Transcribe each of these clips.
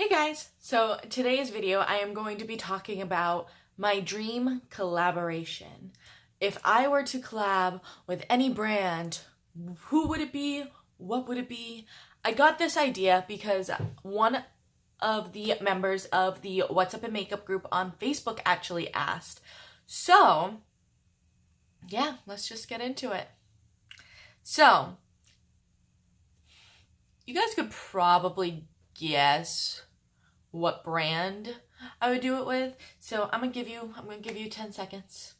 Hey guys! So today's video I am going to be talking about my dream collaboration. If I were to collab with any brand, who would it be? What would it be? I got this idea because one of the members of the What's Up in Makeup group on Facebook actually asked. So, yeah, let's just get into it. So, you guys could probably guess what brand I would do it with. So I'm gonna give you 10 seconds.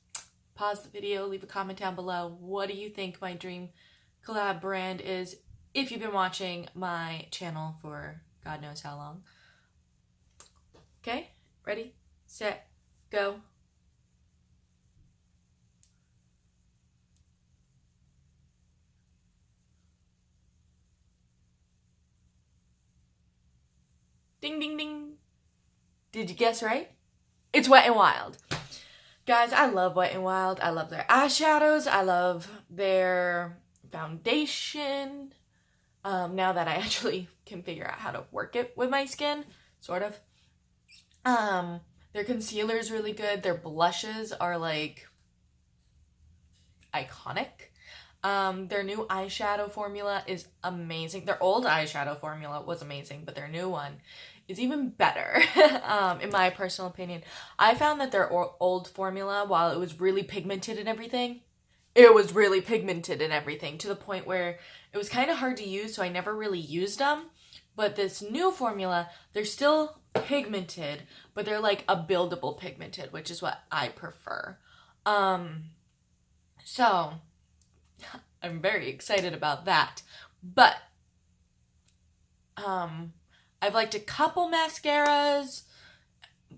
Pause the video, leave a comment down below. What do you think my dream collab brand is if you've been watching my channel for God knows how long? Okay, ready, set, go. Ding, ding, ding. Did you guess right? It's Wet n Wild. Guys, I love Wet n Wild. I love their eyeshadows. I love their foundation. Now that I actually can figure out how to work it with my skin, sort of. Their concealer is really good. Their blushes are like iconic. Their new eyeshadow formula is amazing. Their old eyeshadow formula was amazing, but their new one is even better, in my personal opinion. I found that their old formula, while it was really pigmented and everything, to the point where it was kind of hard to use, so I never really used them. But this new formula, they're still pigmented, but they're like a buildable pigmented, which is what I prefer. So I'm very excited about that. But I've liked a couple mascaras,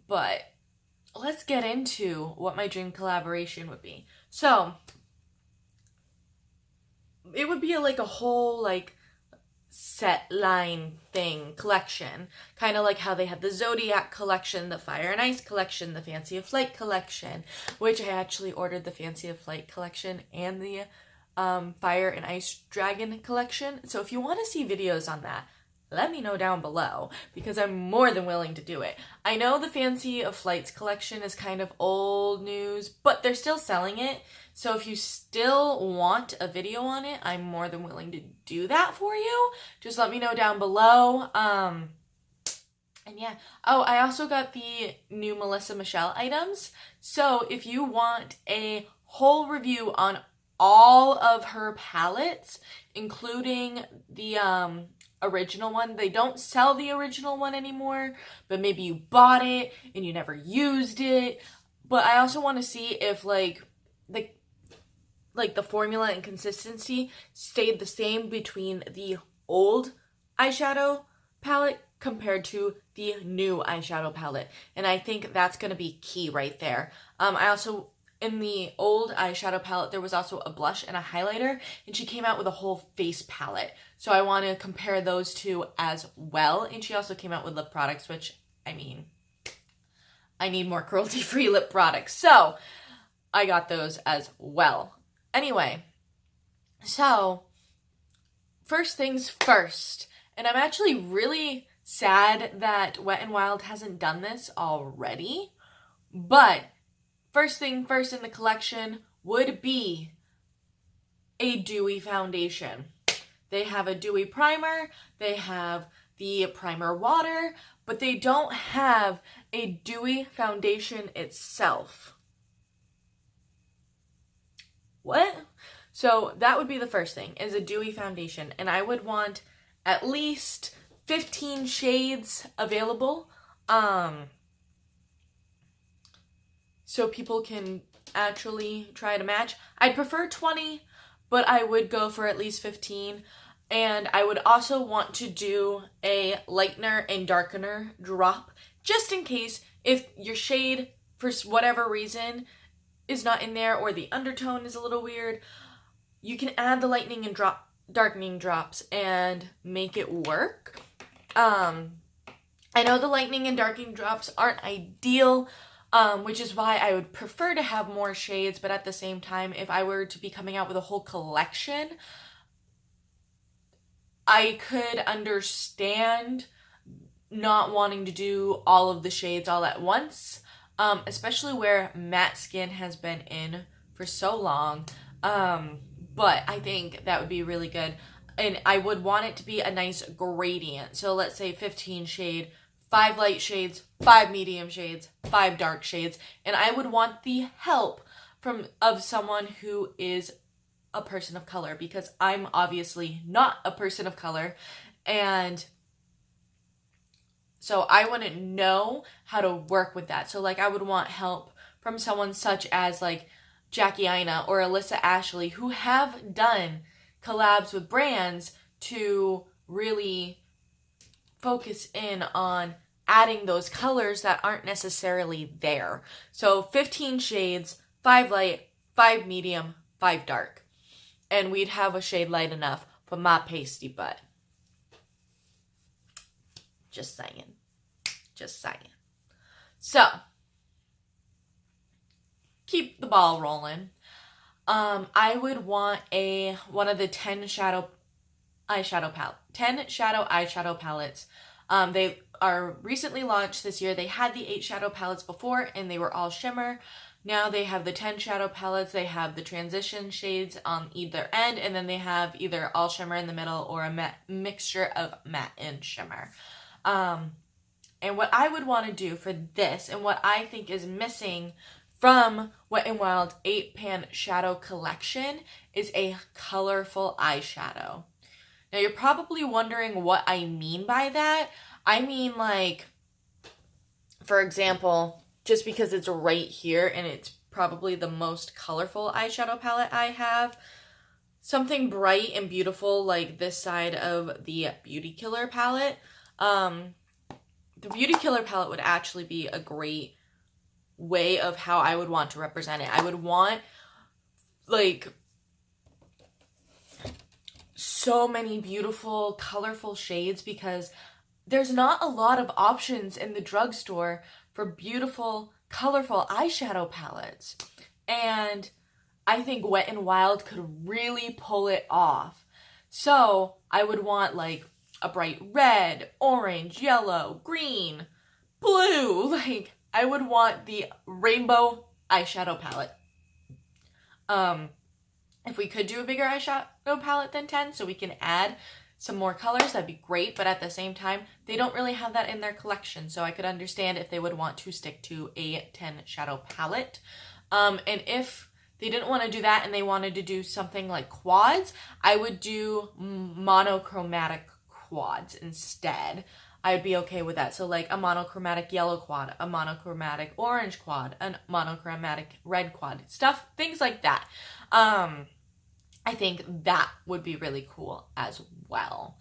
but let's get into what my dream collaboration would be. So it would be like a whole like set line thing, collection, kind of like how they had the Zodiac collection, the Fire and Ice collection, the Fancy of Flight collection, which I actually ordered the Fancy of Flight collection and the Fire and Ice Dragon collection. So if you want to see videos on that, let me know down below, because I'm more than willing to do it. I know the Fancy of Flights collection is kind of old news, but they're still selling it. So if you still want a video on it, I'm more than willing to do that for you. Just let me know down below. And yeah. Oh, I also got the new Melissa Michelle items. So if you want a whole review on all of her palettes, including the original one. They don't sell the original one anymore, but maybe you bought it and you never used it. But I also want to see if like the formula and consistency stayed the same between the old eyeshadow palette compared to the new eyeshadow palette. And I think that's going to be key right there. I also, in the old eyeshadow palette, there was also a blush and a highlighter, and she came out with a whole face palette. So I want to compare those two as well. And she also came out with lip products, which, I mean, I need more cruelty-free lip products. So I got those as well. Anyway, so first things first. And I'm actually really sad that Wet n Wild hasn't done this already. But first thing first in the collection would be a dewy foundation. They have a dewy primer, they have the primer water, but they don't have a dewy foundation itself. What? So that would be the first thing, is a dewy foundation. And I would want at least 15 shades available. So people can actually try to match. I'd prefer 20, but I would go for at least 15. And I would also want to do a lightener and darkener drop, just in case if your shade, for whatever reason, is not in there or the undertone is a little weird. You can add the lightening and darkening drops and make it work. I know the lightening and darkening drops aren't ideal, which is why I would prefer to have more shades, but at the same time, if I were to be coming out with a whole collection, I could understand not wanting to do all of the shades all at once, especially where matte skin has been in for so long. But I think that would be really good. And I would want it to be a nice gradient. So let's say 15 shade, 5 light shades, 5 medium shades, 5 dark shades. And I would want the help of someone who is a person of color, because I'm obviously not a person of color. And so I wouldn't know how to work with that. So like I would want help from someone such as like Jackie Aina or Alyssa Ashley, who have done collabs with brands to really focus in on adding those colors that aren't necessarily there. So 15 shades, 5 light, 5 medium, 5 dark. And we'd have a shade light enough for my pasty butt. Just saying. Just saying. So, keep the ball rolling. I would want one of the 10 shadow eyeshadow palettes. They are recently launched this year. They had the 8 shadow palettes before, and they were all shimmer. Now they have the 10 shadow palettes. They have the transition shades on either end, and then they have either all shimmer in the middle or a mixture of matte and shimmer. And what I would want to do for this, and what I think is missing from Wet n Wild 8-pan shadow collection, is a colorful eyeshadow. Now you're probably wondering what I mean by that. I mean, like, for example, just because it's right here and it's probably the most colorful eyeshadow palette I have, something bright and beautiful like this side of the Beauty Killer palette. The Beauty Killer palette would actually be a great way of how I would want to represent it. I would want, like, so many beautiful, colorful shades, because there's not a lot of options in the drugstore for beautiful, colorful eyeshadow palettes. And I think Wet n Wild could really pull it off. So I would want, like, a bright red, orange, yellow, green, blue. Like, I would want the rainbow eyeshadow palette. If we could do a bigger eyeshadow palette than 10, so we can add some more colors, that'd be great. But at the same time, they don't really have that in their collection. So I could understand if they would want to stick to a 10 shadow palette. And if they didn't want to do that and they wanted to do something like quads, I would do monochromatic quads instead. I would be okay with that. So like a monochromatic yellow quad, a monochromatic orange quad, a monochromatic red quad, stuff, things like that. I think that would be really cool as well.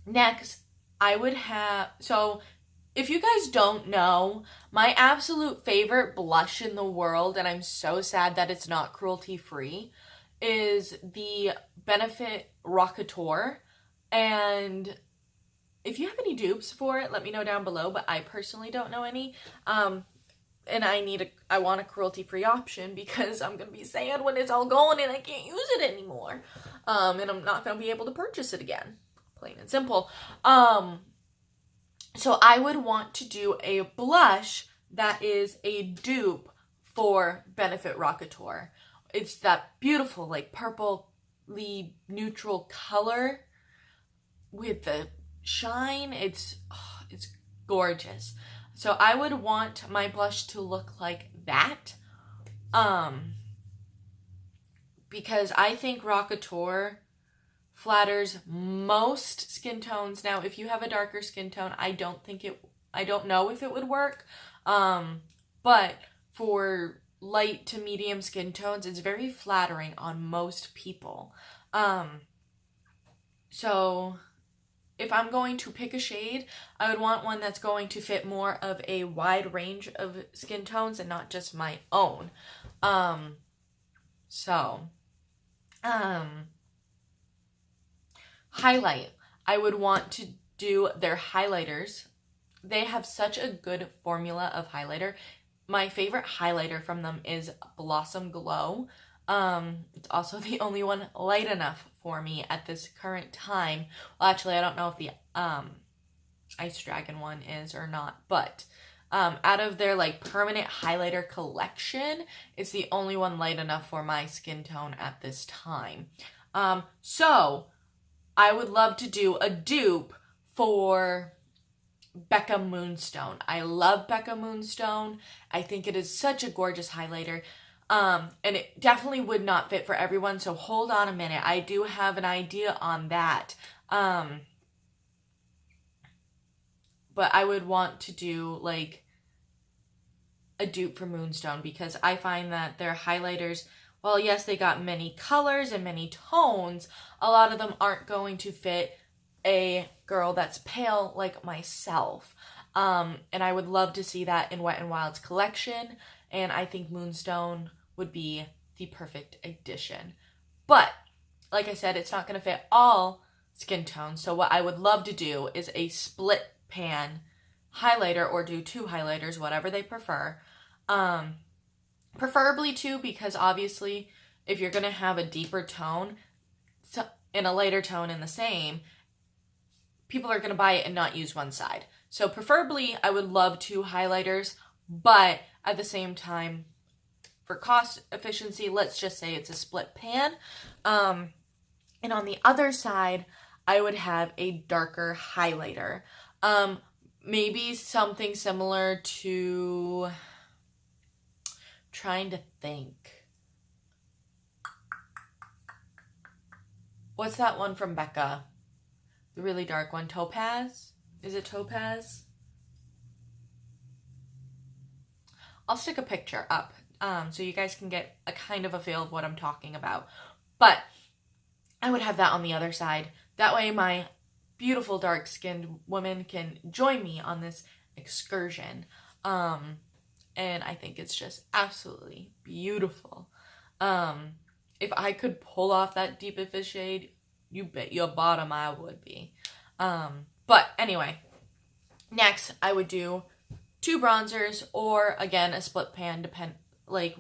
Next, I would have, so if you guys don't know, my absolute favorite blush in the world, and I'm so sad that it's not cruelty-free, is the Benefit Rockateur. And if you have any dupes for it, let me know down below, but I personally don't know any. And I want a cruelty-free option, because I'm going to be sad when it's all gone and I can't use it anymore. And I'm not going to be able to purchase it again. Plain and simple. So I would want to do a blush that is a dupe for Benefit Rockateur. It's that beautiful, like, purpley neutral color with the shine. It's gorgeous. So I would want my blush to look like that. Because I think Rockateur flatters most skin tones. Now, if you have a darker skin tone, I don't know if it would work. But for light to medium skin tones, it's very flattering on most people. So if I'm going to pick a shade, I would want one that's going to fit more of a wide range of skin tones and not just my own. Highlight. I would want to do their highlighters. They have such a good formula of highlighter. My favorite highlighter from them is Blossom Glow. It's also the only one light enough for me at this current time. Well, actually, I don't know if the Ice Dragon one is or not, but out of their like permanent highlighter collection, it's the only one light enough for my skin tone at this time. So I would love to do a dupe for Becca Moonstone. I love Becca Moonstone. I think it is such a gorgeous highlighter. And it definitely would not fit for everyone, so hold on a minute. I do have an idea on that. But I would want to do like a dupe for Moonstone because I find that their highlighters, well, yes, they got many colors and many tones, a lot of them aren't going to fit a girl that's pale like myself. And I would love to see that in Wet n Wild's collection, and I think Moonstone would be the perfect addition. But, like I said, it's not going to fit all skin tones, so what I would love to do is a split pan highlighter, or do two highlighters, whatever they prefer. Preferably two, because obviously if you're going to have a deeper tone and a lighter tone in the same, people are going to buy it and not use one side. So preferably I would love two highlighters, but at the same time, for cost efficiency, let's just say it's a split pan. And on the other side, I would have a darker highlighter. Maybe something similar to, trying to think. What's that one from Becca? The really dark one, Topaz? Is it Topaz? I'll stick a picture up so you guys can get a kind of a feel of what I'm talking about. But I would have that on the other side. That way my beautiful dark-skinned woman can join me on this excursion. And I think it's just absolutely beautiful. If I could pull off that deepest shade, you bet your bottom I would be. But anyway, next I would do two bronzers, or again a split pan, like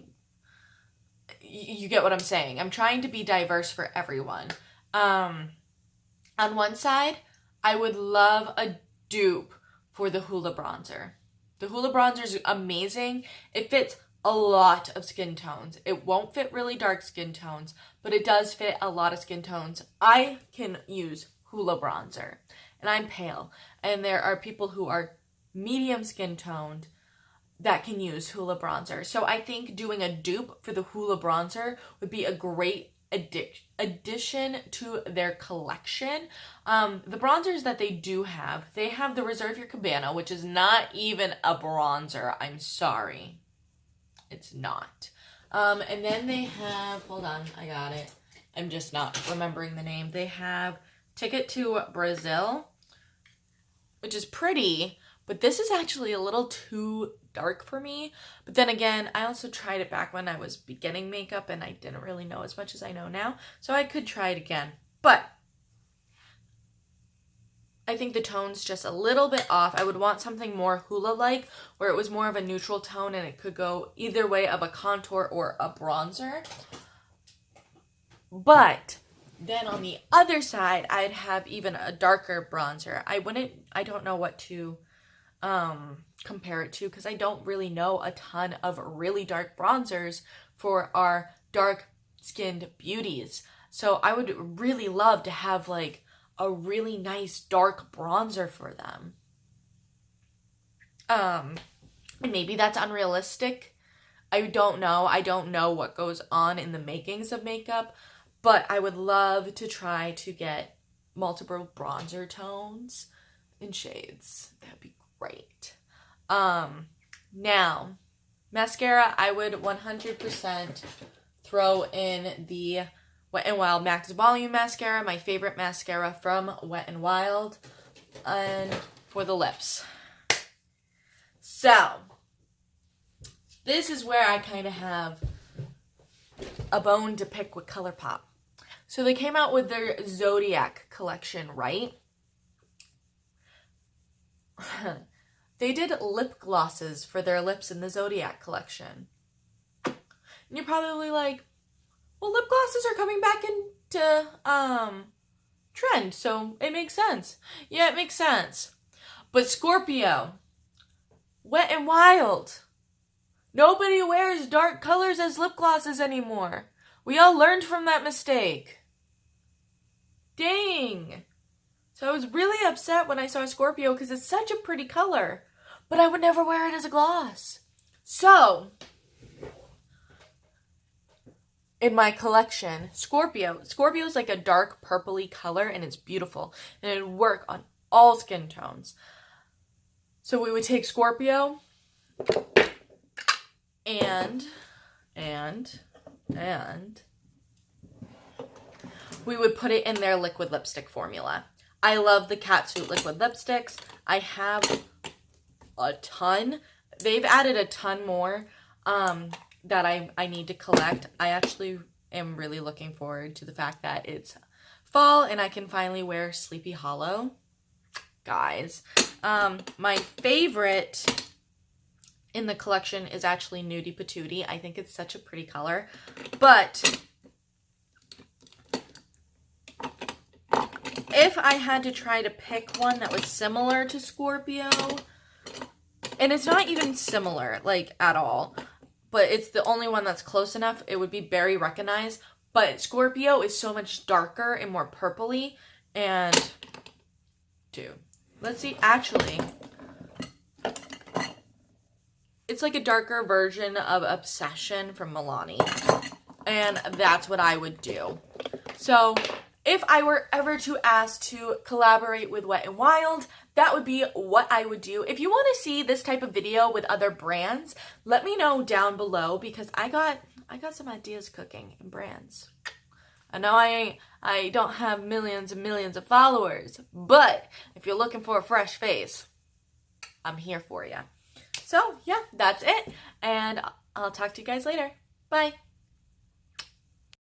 you get what I'm saying. I'm trying to be diverse for everyone. On one side, I would love a dupe for the Hoola bronzer. The Hoola bronzer is amazing. It fits a lot of skin tones. It won't fit really dark skin tones, but it does fit a lot of skin tones. I can use Hoola bronzer, and I'm pale, and there are people who are medium skin toned that can use Hoola bronzer. So I think doing a dupe for the Hoola bronzer would be a great addition to their collection. The bronzers that they have the Reserve Your Cabana, which is not even a bronzer. I'm sorry. It's not. And then they have, hold on, I got it. I'm just not remembering the name. They have Ticket to Brazil, which is pretty, but this is actually a little too dark for me. But then again, I also tried it back when I was beginning makeup and I didn't really know as much as I know now, so I could try it again. But I think the tone's just a little bit off. I would want something more Hoola-like, where it was more of a neutral tone and it could go either way of a contour or a bronzer. But then on the other side, I'd have even a darker bronzer. I don't know what to compare it to, because I don't really know a ton of really dark bronzers for our dark skinned beauties. So I would really love to have like a really nice dark bronzer for them. And maybe that's unrealistic. I don't know. I don't know what goes on in the makings of makeup, but I would love to try to get multiple bronzer tones and shades. That'd be great. Now, mascara, I would 100% throw in the Wet n Wild Max Volume Mascara, my favorite mascara from Wet n Wild, and for the lips. So, this is where I kind of have a bone to pick with ColourPop. So they came out with their Zodiac collection, right? They did lip glosses for their lips in the Zodiac collection. And you're probably like, well, lip glosses are coming back into to trend, so it makes sense. Yeah, it makes sense. But Scorpio, Wet n Wild. Nobody wears dark colors as lip glosses anymore. We all learned from that mistake. Dang. So I was really upset when I saw Scorpio because it's such a pretty color. But I would never wear it as a gloss. So, in my collection, Scorpio is like a dark purpley color and it's beautiful. And it would work on all skin tones. So we would take Scorpio and we would put it in their liquid lipstick formula. I love the Catsuit liquid lipsticks. I have a ton. They've added a ton more that I need to collect. I actually am really looking forward to the fact that it's fall and I can finally wear Sleepy Hollow. Guys, my favorite in the collection is actually Nudie Patootie. I think it's such a pretty color. But if I had to try to pick one that was similar to Scorpio, and it's not even similar, like, at all, but it's the only one that's close enough, it would be Berry Recognize. But Scorpio is so much darker and more purpley, and, dude, let's see, actually, it's like a darker version of Obsession from Milani, and that's what I would do. So, if I were ever to ask to collaborate with Wet n Wild, that would be what I would do. If you want to see this type of video with other brands, let me know down below because I got some ideas cooking in brands. I know I don't have millions and millions of followers, but if you're looking for a fresh face, I'm here for you. So, yeah, that's it, and I'll talk to you guys later. Bye.